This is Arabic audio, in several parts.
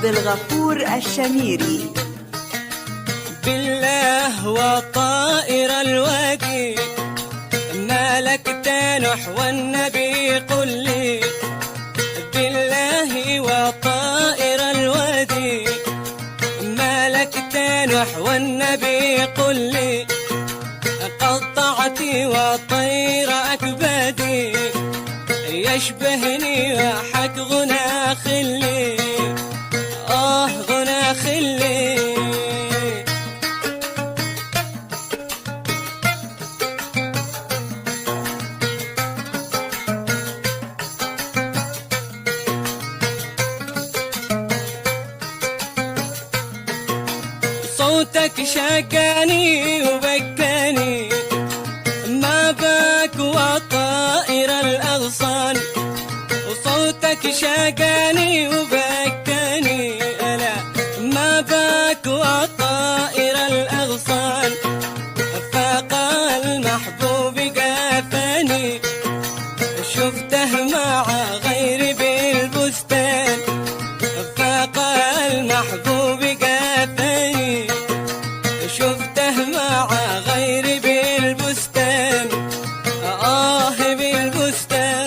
الغفور الشميري. بالله وطائر الوادي مالك نحو النبي قل لي. بالله وطائر الوادي مالك نحو النبي قل لي. قطعتي وطير أكبادي يشبهني وحك غنى خلي. غنى خلي. صوتك شاكاني وبكاني ما باك وطائر الأغصان. وصوتك شاكاني وبكاني ألا ما باك وطائر الأغصان. فاق المحبوب قافاني شفته مع غيري بالبستان. فاق المحبوب قافاني شفته مع غيري بالبستان. بالبستان.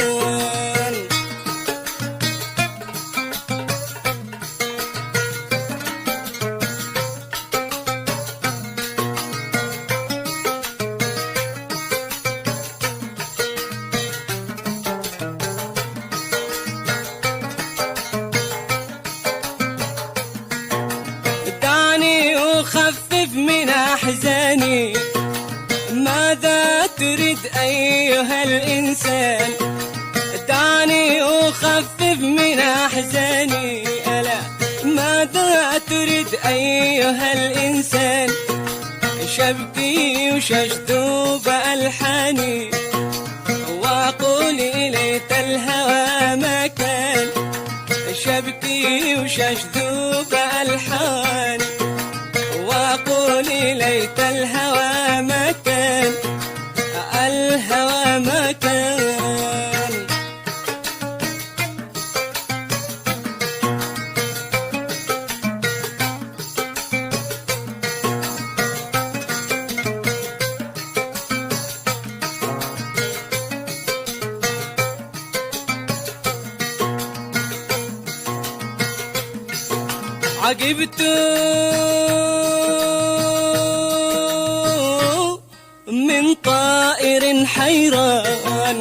دعني أخفف من أحزاني ماذا تريد أيها الإنسان. دعني أخفف من أحزاني ألا ماذا تريد أيها الإنسان. شبكي وشجذوب ألحاني وأقول ليت الهوى ما كان. شبكي وشجذوب ألحاني وأقول ليت الهوى ما كان. الهوى ما كان. عجبت من طائر حيران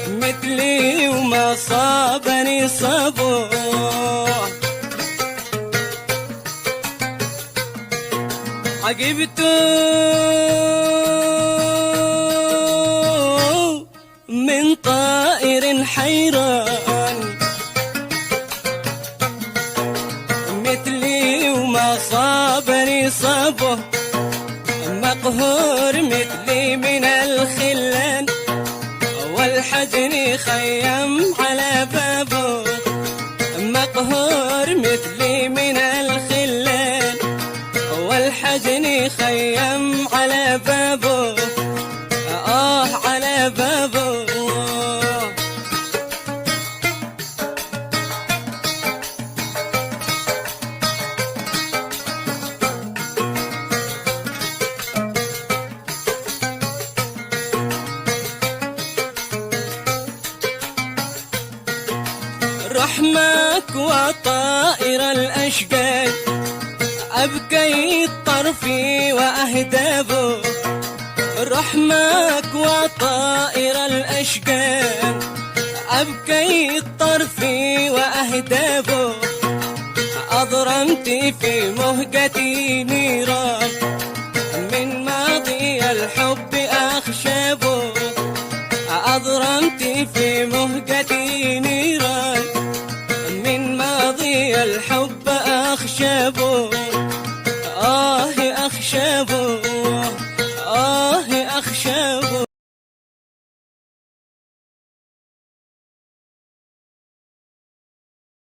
مثلي وما صابني صبوه. عجبت من طائر حيران مثلي وما صابني صبه. مقهور مثلي من الخلان والحزن خيم على بابه. مقهور مثلي من الخلان والحزن خيم على بابه. على بابه. رحمك وطائر الأشجار أبكيت طرفي وأهدابه. رحمك وطائر الأشجار أبكيت طرفي وأهدابه. أضرمت في مهجتي نيران من ماضي الحب أخشابه. أضرمت في مهجتي نيران من ماضي الحب أخشابه. أخشابه. أخشابه.